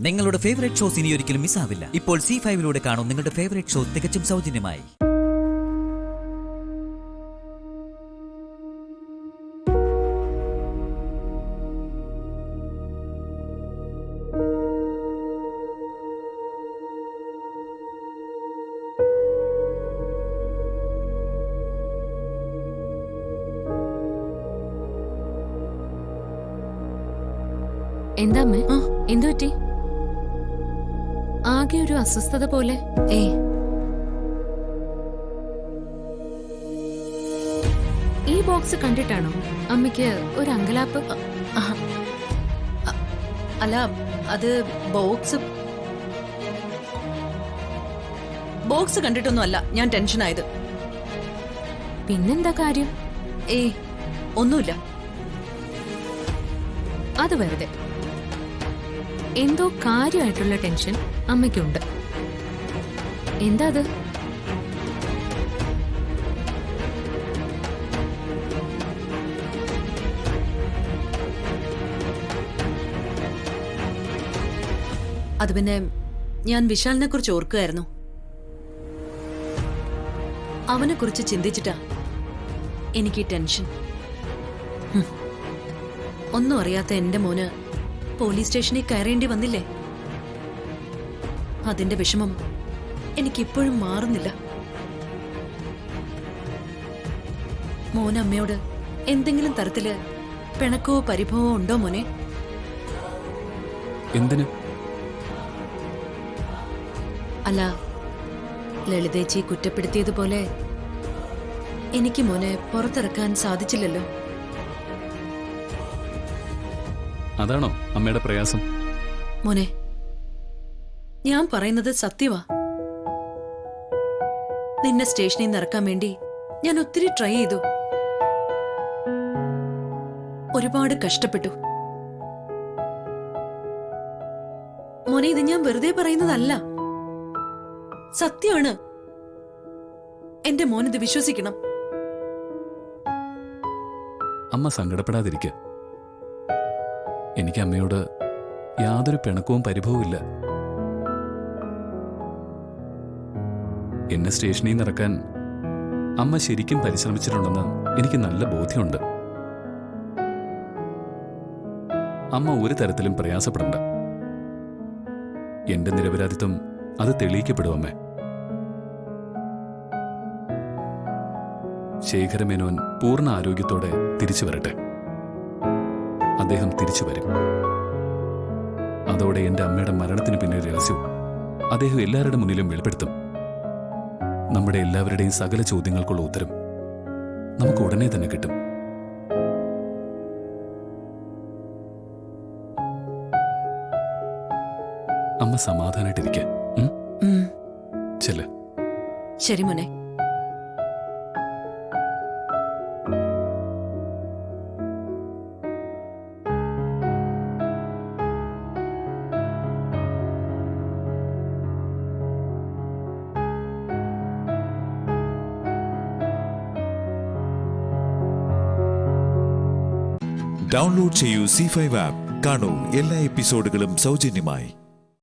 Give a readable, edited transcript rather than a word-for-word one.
നിങ്ങളുടെ favourite shows ഇനി ഒരിക്കലും മിസ്സാവില്ല. ഇപ്പോൾ C5 കാണും നിങ്ങളുടെ ഫേവറേറ്റ് ഷോ തികച്ചും സൗജന്യമായി. എന്താ അമ്മേ? എന്തു പറ്റി? ആകെ ഒരു അസ്വസ്ഥത പോലെ. ഈ ബോക്സ് കണ്ടിട്ടാണോ അമ്മയ്ക്ക് ഒരു അങ്കലാപ്പ്? അല്ല, അത് ബോക്സ് കണ്ടിട്ടൊന്നും അല്ല ഞാൻ ടെൻഷനായത്. പിന്നെന്താ കാര്യം? ഒന്നുമില്ല. അത് വെറുതെ എന്തോ കാര്യമായിട്ടുള്ള ടെൻഷൻ അമ്മയ്ക്കുണ്ട്. എന്താ അത്? അത് പിന്നെ ഞാൻ വിശാലിനെ കുറിച്ച് ഓർക്കുകയായിരുന്നു. അവനെ കുറിച്ച് ചിന്തിച്ചിട്ടാ എനിക്ക് ടെൻഷൻ. ഒന്നും അറിയാത്ത എന്റെ മോന് പോലീസ് സ്റ്റേഷനിൽ കയറേണ്ടി വന്നില്ലേ? അതിന്റെ വിഷമം എനിക്കിപ്പോഴും മാറുന്നില്ല. മോന് അമ്മയോട് എന്തെങ്കിലും തരത്തില് പിണക്കവോ പരിഭവമോ ഉണ്ടോ മോനെ? എന്തിന്? അല്ല, ലളിതേച്ചി കുറ്റപ്പെടുത്തിയതുപോലെ എനിക്ക് മോനെ പുറത്തിറക്കാൻ സാധിച്ചില്ലല്ലോ. അതാണോ അമ്മയുടെ പ്രയാസം? മോനെ, ഞാൻ പറയുന്നത് സത്യവാ. നിന്നെ സ്റ്റേഷനിൽ നിന്ന് ഇറക്കാൻ വേണ്ടി ഞാൻ ഒത്തിരി ട്രൈ ചെയ്തു, ഒരുപാട് കഷ്ടപ്പെട്ടു. മോനെ, ഇത് ഞാൻ വെറുതെ പറയുന്നതല്ല, സത്യമാണ്. എന്റെ മോനിത് വിശ്വസിക്കണം. അമ്മ സങ്കടപ്പെടാതിരിക്കുക. എനിക്ക് അമ്മയോട് യാതൊരു പിണക്കവും പരിഭവവും ഇല്ല. എന്നെ സ്റ്റേഷനിൽ നിന്ന് ഇറക്കാൻ അമ്മ ശരിക്കും പരിശ്രമിച്ചിട്ടുണ്ടെന്ന് എനിക്ക് നല്ല ബോധ്യമുണ്ട്. അമ്മ ഒരു തരത്തിലും പ്രയാസപ്പെടണ്ട. എന്റെ നിരപരാധിത്വം അത് തെളിയിക്കപ്പെടും അമ്മേ. ശേഖരമേനോൻ പൂർണ്ണ ആരോഗ്യത്തോടെ തിരിച്ചു വരട്ടെ. അദ്ദേഹം തിരിച്ചു വരും. അതോടെ എന്റെ അമ്മയുടെ മരണത്തിന് പിന്നിൽ രഹസ്യവും അദ്ദേഹം എല്ലാവരുടെ മുന്നിലും വെളിപ്പെടുത്തും. നമ്മുടെ എല്ലാവരുടെയും സകല ചോദ്യങ്ങൾക്കുള്ള ഉത്തരം നമുക്ക് ഉടനെ തന്നെ കിട്ടും. അമ്മ സമാധാനായിട്ടിരിക്കെ. ചെല്ല്. ശരി മോനെ. ഡൗൺലോഡ് ചെയ്യൂ C5 ആപ്പ്. കാണൂ എല്ലാ എപ്പിസോഡുകളും സൗജന്യമായി.